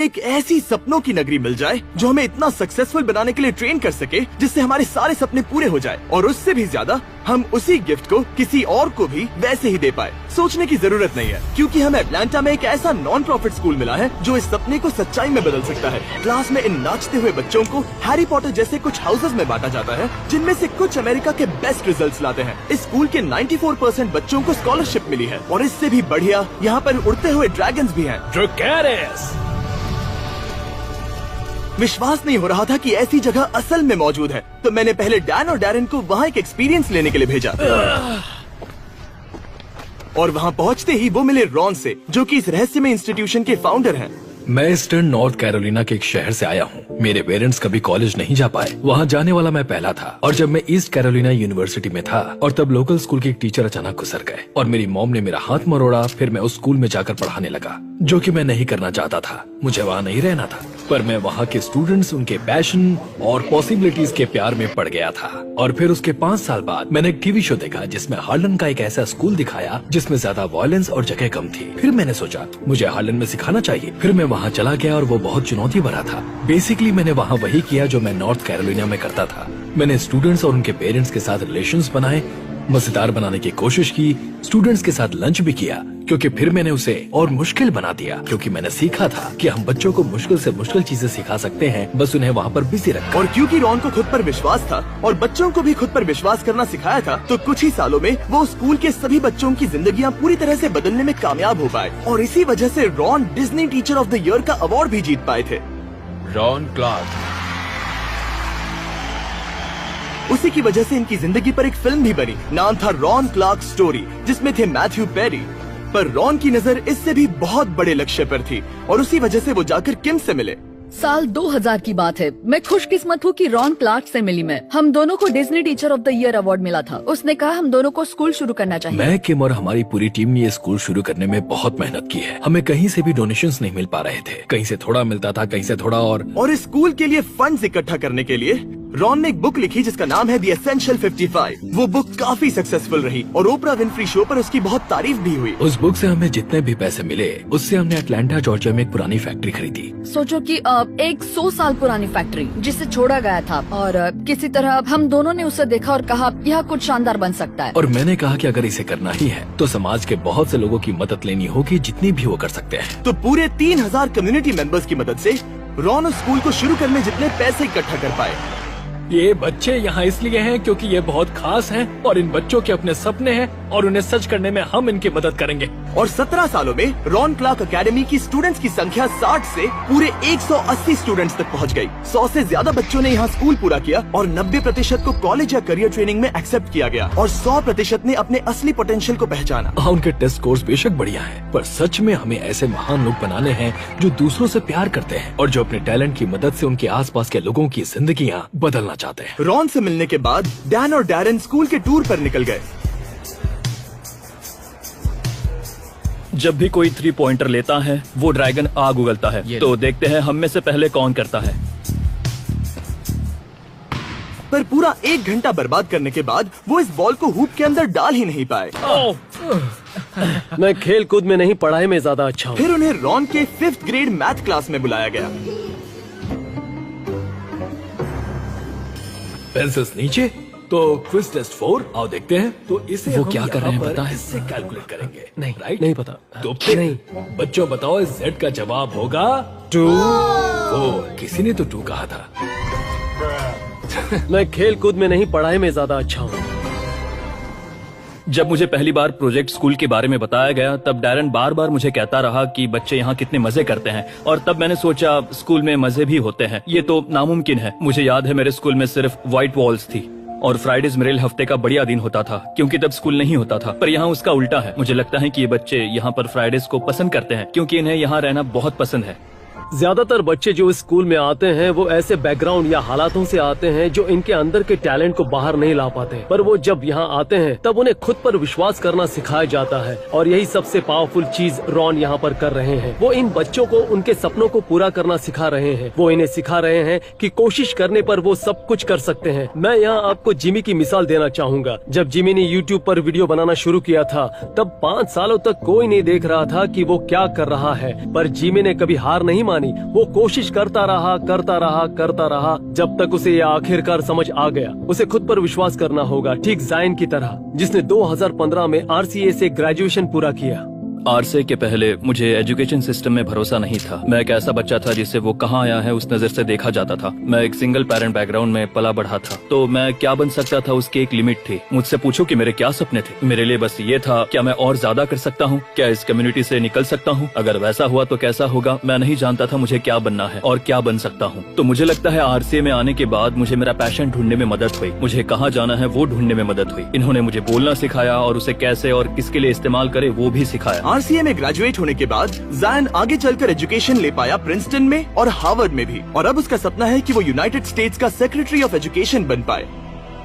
एक ऐसी सपनों की नगरी मिल जाए जो हमें इतना सक्सेसफुल बनाने के लिए ट्रेन कर सके जिससे हमारे सारे सपने पूरे हो जाए, और उससे भी ज्यादा हम उसी गिफ्ट को किसी और को भी वैसे ही दे पाए। सोचने की जरूरत नहीं है, क्योंकि हमें अटलांटा में एक ऐसा नॉन प्रॉफिट स्कूल मिला है जो इस सपने को सच्चाई में बदल सकता है। क्लास में इन नाचते हुए बच्चों को हैरी पॉटर जैसे कुछ हाउसेज में बांटा जाता है, जिनमें से कुछ अमेरिका के बेस्ट रिजल्ट्स लाते हैं। इस स्कूल के 94% बच्चों को स्कॉलरशिप मिली है, और इससे भी बढ़िया यहाँ पर उड़ते हुए ड्रैगन्स भी हैं। विश्वास नहीं हो रहा था कि ऐसी जगह असल में मौजूद है, तो मैंने पहले डैन और डैरेन को वहाँ एक एक्सपीरियंस लेने के लिए भेजा। और वहाँ पहुँचते ही वो मिले रॉन से, जो कि इस रहस्यमय इंस्टीट्यूशन के फाउंडर हैं। मैं ईस्टर्न नॉर्थ कैरोलिना के एक शहर से आया हूँ। मेरे पेरेंट्स कभी कॉलेज नहीं जा पाए, वहाँ जाने वाला मैं पहला था। और जब मैं ईस्ट कैरोलिना यूनिवर्सिटी में था, और तब लोकल स्कूल के एक टीचर अचानक गुजर गए, और मेरी मॉम ने मेरा हाथ मरोड़ा। फिर मैं उस स्कूल में जाकर पढ़ाने लगा, जो कि मैं नहीं करना चाहता था। मुझे वहाँ नहीं रहना था, पर मैं वहाँ के स्टूडेंट्स, उनके पैशन और पॉसिबिलिटीज के प्यार में पड़ गया था। और फिर उसके 5 साल बाद मैंने एक टीवी शो देखा जिसमें हार्लन का एक ऐसा स्कूल दिखाया जिसमें ज्यादा वायलेंस और जगह कम थी। फिर मैंने सोचा मुझे हार्लन में सिखाना चाहिए। फिर मैं वहाँ चला गया, और वो बहुत चुनौती भरा था। बेसिकली मैंने वहाँ वही किया जो मैं नॉर्थ कैरोलिना में करता था। मैंने स्टूडेंट्स और उनके पेरेंट्स के साथ रिलेशंस बनाए, मजेदार बनाने की कोशिश की, स्टूडेंट्स के साथ लंच भी किया, क्योंकि फिर मैंने उसे और मुश्किल बना दिया, क्योंकि मैंने सीखा था कि हम बच्चों को मुश्किल से मुश्किल चीजें सिखा सकते हैं, बस उन्हें वहाँ पर बिजी रखकर। और क्योंकि रॉन को खुद पर विश्वास था और बच्चों को भी खुद पर विश्वास करना सिखाया था, तो कुछ ही सालों में वो स्कूल के सभी बच्चों की जिंदगियाँ पूरी तरह से बदलने में कामयाब हो पाए। और इसी वजह से Ron Disney teacher of the year का अवार्ड भी जीत पाए थे। Ron Clark. उसी की वजह से इनकी जिंदगी पर एक फिल्म भी बनी, नाम था रॉन क्लार्क स्टोरी, जिसमें थे मैथ्यू पेरी। पर रॉन की नजर इससे भी बहुत बड़े लक्ष्य पर थी, और उसी वजह से वो जाकर किम से मिले। साल 2000 की बात है। मैं खुशकिस्मत हूँ कि रॉन क्लार्क से मिली मैं। हम दोनों को Disney teacher of the year award मिला था। उसने कहा हम दोनों को स्कूल शुरू करना चाहिए। मैं, किम और हमारी पूरी टीम ने ये स्कूल शुरू करने में बहुत मेहनत की है। हमें कहीं से भी डोनेशंस नहीं मिल पा रहे थे, कहीं से थोड़ा मिलता था, कहीं से थोड़ा। और इस स्कूल के लिए फंड्स इकट्ठा करने के लिए रॉन ने एक बुक लिखी जिसका नाम है द एसेंशियल 55। वो बुक काफी सक्सेसफुल रही और ओपरा विनफ्री शो पर उसकी बहुत तारीफ भी हुई। उस बुक से हमें जितने भी पैसे मिले, उससे हमने अटलांटा जॉर्जिया में एक पुरानी फैक्ट्री खरीदी। सोचो कि एक 100 साल पुरानी फैक्ट्री जिसे छोड़ा गया था, और किसी तरह हम दोनों ने उसे देखा और कहा यह कुछ शानदार बन सकता है। और मैंने कहा कि अगर इसे करना ही है तो समाज के बहुत से लोगों की मदद लेनी होगी, जितनी भी वो कर सकते हैं। तो पूरे 3000 कम्युनिटी मेंबर्स की मदद से रॉन उस स्कूल को शुरू करने जितने पैसे इकट्ठा कर पाए। ये बच्चे यहाँ इसलिए हैं क्योंकि ये बहुत खास हैं, और इन बच्चों के अपने सपने हैं, और उन्हें सच करने में हम इनकी मदद करेंगे। और 17 सालों में रॉन क्लार्क एकेडमी की स्टूडेंट्स की संख्या 60 से पूरे 180 स्टूडेंट्स तक पहुँच गई। 100 से ज्यादा बच्चों ने यहाँ स्कूल पूरा किया, और 90% को कॉलेज या करियर ट्रेनिंग में एक्सेप्ट किया गया, और 100% ने अपने असली पोटेंशियल को पहचाना। उनके टेस्ट कोर्स बेशक बढ़िया है, पर सच में हमें ऐसे महान लोग बनाने हैं जो दूसरों से प्यार करते हैं, और जो अपने टैलेंट की मदद से उनके आसपास के लोगों की जिंदगियाँ बदलना चाहते हैं। रॉन से मिलने के बाद डैन और डैरेन स्कूल के टूर पर निकल गए। जब भी कोई 3 पॉइंटर लेता है वो ड्रैगन आग उगलता है। तो देखते हैं हम में से पहले कौन करता है। पर पूरा 1 घंटा बर्बाद करने के बाद वो इस बॉल को हुप के अंदर डाल ही नहीं पाए। मैं खेल कूद में नहीं, पढ़ाई में ज्यादा अच्छा हूँ। फिर उन्हें रॉन के 5th ग्रेड मैथ क्लास में बुलाया गया। पेंसिल्स नीचे, तो क्विज टेस्ट 4 आओ देखते हैं। तो इसे वो क्या कर रहे हैं पता है? इससे कैलकुलेट करेंगे। नहीं, राइट? नहीं पता। तो फिर नहीं। बच्चों बताओ, इस Z का जवाब होगा 2। किसी ने तो 2 कहा था। मैं खेल कूद में नहीं, पढ़ाई में ज्यादा अच्छा हूँ। जब मुझे पहली बार प्रोजेक्ट स्कूल के बारे में बताया गया, तब डैरन बार बार मुझे कहता रहा कि बच्चे यहाँ कितने मजे करते हैं, और तब मैंने सोचा स्कूल में मजे भी होते हैं, ये तो नामुमकिन है। मुझे याद है मेरे स्कूल में सिर्फ व्हाइट वॉल्स थी, और फ्राइडेज मेरे हफ्ते का बढ़िया दिन होता था, क्योंकि तब स्कूल नहीं होता था। पर यहाँ उसका उल्टा है। मुझे लगता है कि ये बच्चे यहाँ पर फ्राइडेज को पसंद करते हैं, क्योंकि इन्हें यहाँ रहना बहुत पसंद है। ज्यादातर बच्चे जो इस स्कूल में आते हैं वो ऐसे बैकग्राउंड या हालातों से आते हैं जो इनके अंदर के टैलेंट को बाहर नहीं ला पाते, पर वो जब यहाँ आते हैं तब उन्हें खुद पर विश्वास करना सिखाया जाता है, और यही सबसे पावरफुल चीज रॉन यहाँ पर कर रहे हैं। वो इन बच्चों को उनके सपनों को पूरा करना सिखा रहे हैं। वो इन्हें सिखा रहे हैं कि कोशिश करने पर वो सब कुछ कर सकते हैं। मैं यहाँ आपको जिमी की मिसाल देना चाहूंगा। जब जिमी ने यूट्यूब पर वीडियो बनाना शुरू किया था, तब 5 सालों तक कोई नहीं देख रहा था कि वो क्या कर रहा है, पर जिमी ने कभी हार नहीं मानी। नहीं। वो कोशिश करता रहा जब तक उसे ये आखिरकार समझ आ गया। उसे खुद पर विश्वास करना होगा, ठीक जायन की तरह जिसने 2015 में RCA से ग्रेजुएशन पूरा किया। RCA के पहले मुझे एजुकेशन सिस्टम में भरोसा नहीं था। मैं एक ऐसा बच्चा था जिसे वो कहाँ आया है उस नजर से देखा जाता था। मैं एक सिंगल पेरेंट बैकग्राउंड में पला बढ़ा था, तो मैं क्या बन सकता था उसकी एक लिमिट थी। मुझसे पूछो कि मेरे क्या सपने थे, मेरे लिए बस ये था, क्या मैं और ज्यादा कर सकता हूँ, क्या इस कम्युनिटी से निकल सकता हूँ, अगर वैसा हुआ तो कैसा होगा। मैं नहीं जानता था मुझे क्या बनना है और क्या बन सकता हूँ। तो मुझे लगता है RCA में आने के बाद मुझे मेरा पैशन ढूंढने में मदद हुई, मुझे कहाँ जाना है वो ढूंढने में मदद हुई। इन्होंने मुझे बोलना सिखाया और उसे कैसे और किसके लिए इस्तेमाल करे वो भी सिखाया। RCA में ग्रेजुएट होने के बाद जायन आगे चलकर एजुकेशन ले पाया प्रिंसटन में और हार्वर्ड में भी, और अब उसका सपना है कि वो यूनाइटेड स्टेट्स का सेक्रेटरी ऑफ एजुकेशन बन पाए।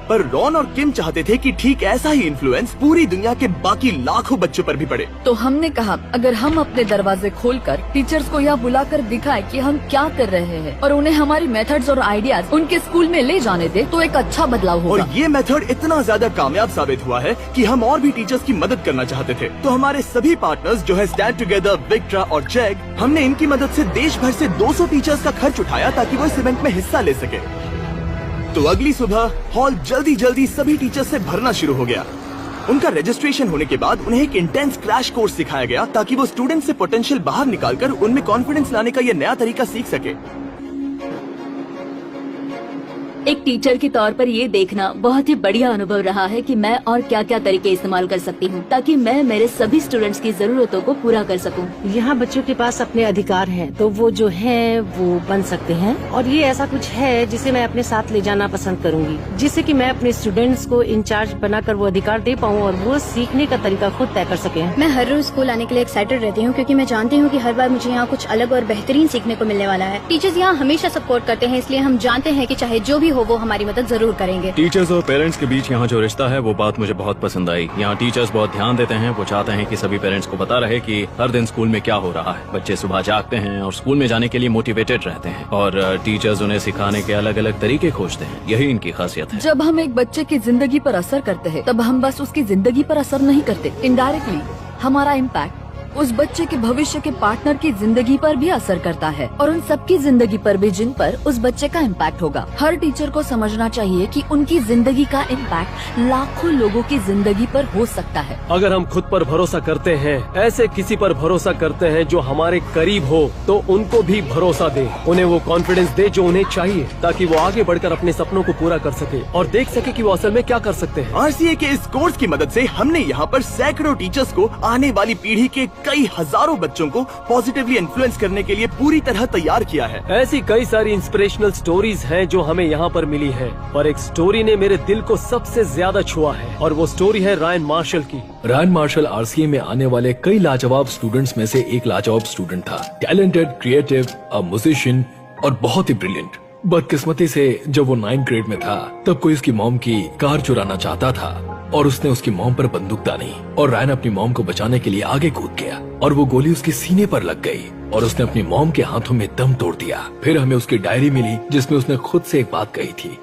पर रॉन और किम चाहते थे कि ठीक ऐसा ही इन्फ्लुएंस पूरी दुनिया के बाकी लाखों बच्चों पर भी पड़े। तो हमने कहा अगर हम अपने दरवाजे खोलकर टीचर्स को यह बुलाकर दिखाएं कि हम क्या कर रहे हैं और उन्हें हमारी मेथड्स और आइडियाज उनके स्कूल में ले जाने दे, तो एक अच्छा बदलाव होगा। और ये मेथड इतना ज्यादा कामयाब साबित हुआ है कि हम और भी टीचर्स की मदद करना चाहते थे। तो हमारे सभी पार्टनर्स जो है स्टैंड टुगेदर, विक्ट्रा और चेक, हमने इनकी मदद से देश भर से 200 टीचर्स का खर्च उठाया ताकि वो इस इवेंट में हिस्सा ले सके। तो अगली सुबह हॉल जल्दी सभी टीचर्स से भरना शुरू हो गया। उनका रजिस्ट्रेशन होने के बाद उन्हें एक इंटेंस क्रैश कोर्स सिखाया गया ताकि वो स्टूडेंट से पोटेंशियल बाहर निकालकर उनमें कॉन्फिडेंस लाने का ये नया तरीका सीख सके। एक टीचर के तौर पर ये देखना बहुत ही बढ़िया अनुभव रहा है कि मैं और क्या क्या तरीके इस्तेमाल कर सकती हूँ ताकि मैं मेरे सभी स्टूडेंट्स की जरूरतों को पूरा कर सकूँ। यहाँ बच्चों के पास अपने अधिकार हैं, तो वो जो है वो बन सकते हैं, और ये ऐसा कुछ है जिसे मैं अपने साथ ले जाना पसंद करूँगी, जिससे कि मैं अपने स्टूडेंट्स को इंचार्ज बनाकर वो अधिकार दे पाऊँ और वो सीखने का तरीका खुद तय कर सके। मैं हर रोज स्कूल आने के लिए एक्साइटेड रहती हूँ क्योंकि मैं जानती हूँ कि हर बार मुझे यहाँ कुछ अलग और बेहतरीन सीखने को मिलने वाला है। टीचर्स यहाँ हमेशा सपोर्ट करते हैं, इसलिए हम जानते हैं कि चाहे जो भी हो वो हमारी मदद जरूर करेंगे। टीचर्स और पेरेंट्स के बीच यहाँ जो रिश्ता है वो बात मुझे बहुत पसंद आई। यहाँ टीचर्स बहुत ध्यान देते हैं, वो चाहते हैं कि सभी पेरेंट्स को पता रहे कि हर दिन स्कूल में क्या हो रहा है। बच्चे सुबह जागते हैं और स्कूल में जाने के लिए मोटिवेटेड रहते हैं, और टीचर्स उन्हें सिखाने के अलग अलग तरीके खोजते हैं। यही इनकी खासियत है। जब हम एक बच्चे की जिंदगी पर असर करते हैं तब हम बस उसकी जिंदगी पर असर नहीं करते, इनडायरेक्टली हमारा इम्पैक्ट उस बच्चे के भविष्य के पार्टनर की जिंदगी पर भी असर करता है और उन सबकी जिंदगी पर भी जिन पर उस बच्चे का इम्पैक्ट होगा। हर टीचर को समझना चाहिए कि उनकी जिंदगी का इम्पैक्ट लाखों लोगों की जिंदगी पर हो सकता है। अगर हम खुद पर भरोसा करते हैं, ऐसे किसी पर भरोसा करते हैं जो हमारे करीब हो, तो उनको भी भरोसा दे, उन्हें वो कॉन्फिडेंस दे जो उन्हें चाहिए ताकि वो आगे बढ़कर अपने सपनों को पूरा कर सके और देख सके कि वो असल में क्या कर सकते हैं। RCA के इस कोर्स की मदद से हमने यहाँ पर सैकड़ों टीचर्स को आने वाली पीढ़ी के कई हजारों बच्चों को पॉजिटिवली इन्फ्लुएंस करने के लिए पूरी तरह तैयार किया है। ऐसी कई सारी इंस्पिरेशनल स्टोरीज हैं जो हमें यहाँ पर मिली है, और एक स्टोरी ने मेरे दिल को सबसे ज्यादा छुआ है, और वो स्टोरी है रायन मार्शल की। रायन मार्शल RCA में आने वाले कई लाजवाब स्टूडेंट्स में से एक लाजवाब स्टूडेंट था। टैलेंटेड, क्रिएटिव, अ म्यूजिशियन और बहुत ही ब्रिलियंट। बदकिस्मती से जब वो 9th ग्रेड में था तब कोई उसकी मॉम की कार चुराना चाहता था और उसने उसकी मॉम पर बंदूक तानी और रायन अपनी मॉम को बचाने के लिए आगे कूद गया और वो गोली उसके सीने पर लग गई और उसने अपनी मॉम के हाथों में दम तोड़ दिया। फिर हमें उसकी डायरी मिली जिसमें उसने खुद से एक बात कही थी,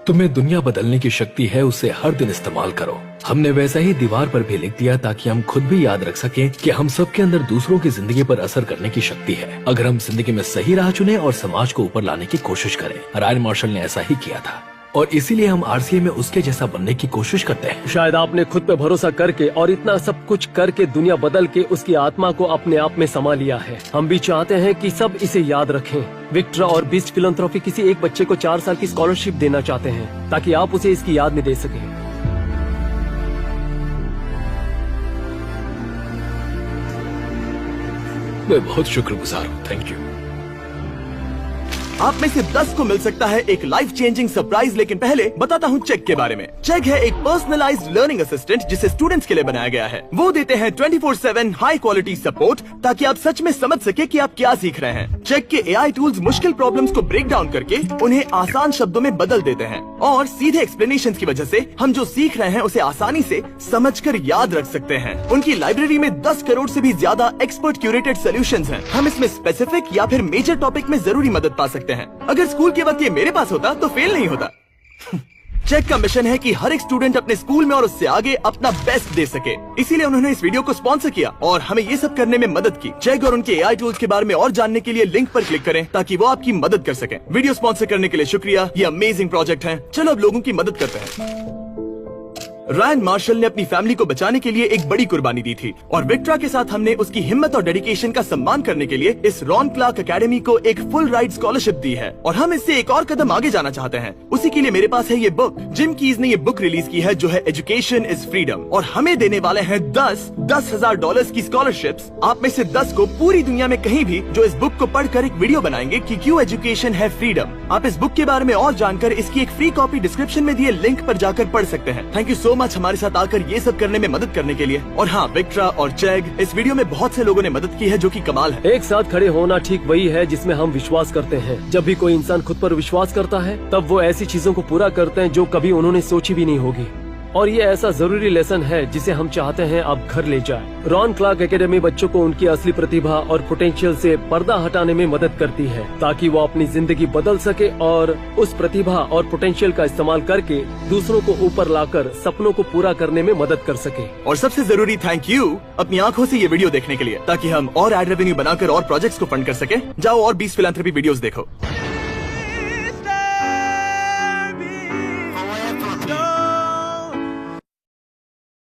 तुम्हें दुनिया बदलने की शक्ति है, उसे हर दिन इस्तेमाल करो। हमने वैसा ही दीवार पर भी लिख दिया ताकि हम खुद भी याद रख सकें कि हम सबके अंदर दूसरों की जिंदगी पर असर करने की शक्ति है, अगर हम जिंदगी में सही राह चुने और समाज को ऊपर लाने की कोशिश करें। रायन मार्शल ने ऐसा ही किया था और इसीलिए हम RCA में उसके जैसा बनने की कोशिश करते हैं। शायद आपने खुद पे भरोसा करके और इतना सब कुछ करके दुनिया बदल के उसकी आत्मा को अपने आप में समा लिया है। हम भी चाहते हैं कि सब इसे याद रखें। विक्ट्रा और बीस्ट फिलैंथ्रोपी किसी एक बच्चे को 4 साल की स्कॉलरशिप देना चाहते हैं ताकि आप उसे इसकी याद में दे सकें। मैं बहुत शुक्रगुजार हूँ, थैंक यू। आप में से 10 को मिल सकता है एक लाइफ चेंजिंग सरप्राइज, लेकिन पहले बताता हूँ चेक के बारे में। चेक है एक पर्सनलाइज्ड लर्निंग असिस्टेंट जिसे स्टूडेंट्स के लिए बनाया गया है। वो देते हैं 24/7 हाई क्वालिटी सपोर्ट ताकि आप सच में समझ सके कि आप क्या सीख रहे हैं। चेक के AI टूल्स मुश्किल प्रॉब्लम्स को ब्रेक डाउन करके उन्हें आसान शब्दों में बदल देते हैं और सीधे एक्सप्लेनेशन की वजह से हम जो सीख रहे हैं उसे आसानी से समझकर याद रख सकते हैं। उनकी लाइब्रेरी में 10 करोड़ से भी ज्यादा एक्सपर्ट क्यूरेटेड सॉल्यूशंस हैं। हम इसमें स्पेसिफिक या फिर मेजर टॉपिक में जरूरी मदद पा सकते हैं। अगर स्कूल के वक्त ये मेरे पास होता तो फेल नहीं होता। चेक का मिशन है कि हर एक स्टूडेंट अपने स्कूल में और उससे आगे अपना बेस्ट दे सके, इसीलिए उन्होंने इस वीडियो को स्पॉन्सर किया और हमें ये सब करने में मदद की। चेक और उनके AI टूल्स के बारे में और जानने के लिए लिंक पर क्लिक करें ताकि वो आपकी मदद कर सकें। वीडियो स्पॉन्सर करने के लिए शुक्रिया, ये अमेजिंग प्रोजेक्ट है। चलो अब लोगों की मदद करते हैं। रायन मार्शल ने अपनी फैमिली को बचाने के लिए एक बड़ी कुर्बानी दी थी और विक्ट्रा के साथ हमने उसकी हिम्मत और डेडिकेशन का सम्मान करने के लिए इस रॉन क्लार्क एकेडमी को एक फुल राइड स्कॉलरशिप दी है और हम इससे एक और कदम आगे जाना चाहते हैं। उसी के लिए मेरे पास है ये बुक। जिम कीज ने ये बुक रिलीज की है जो है एजुकेशन इज फ्रीडम और हमें देने वाले हैं $10,000 की स्कॉलरशिप्स। आप में से 10 को पूरी दुनिया में कहीं भी जो इस बुक को पढ़कर एक वीडियो बनाएंगे कि क्यों एजुकेशन है फ्रीडम। आप इस बुक के बारे में और जानकर इसकी एक फ्री कॉपी डिस्क्रिप्शन में दिए लिंक पर जाकर पढ़ सकते हैं। थैंक यू सो मच हमारे साथ आकर ये सब करने में मदद करने के लिए। और हाँ, विक्ट्रा और चैग, इस वीडियो में बहुत से लोगों ने मदद की है जो कि कमाल है। एक साथ खड़े होना ठीक वही है जिसमें हम विश्वास करते हैं। जब भी कोई इंसान खुद पर विश्वास करता है तब वो ऐसी चीजों को पूरा करते हैं जो कभी उन्होंने सोची भी नहीं होगी और ये ऐसा जरूरी लेसन है जिसे हम चाहते हैं अब घर ले जाए। रॉन क्लार्क एकेडमी बच्चों को उनकी असली प्रतिभा और पोटेंशियल से पर्दा हटाने में मदद करती है ताकि वो अपनी जिंदगी बदल सके और उस प्रतिभा और पोटेंशियल का इस्तेमाल करके दूसरों को ऊपर लाकर सपनों को पूरा करने में मदद कर सके। और सबसे जरूरी थैंक यू अपनी आंखों से ये वीडियो देखने के लिए ताकि हम और एड रेवेन्यू बनाकर और प्रोजेक्ट्स को फंड कर सके। जाओ और 20 फिलैंथ्रोपी वीडियोस देखो।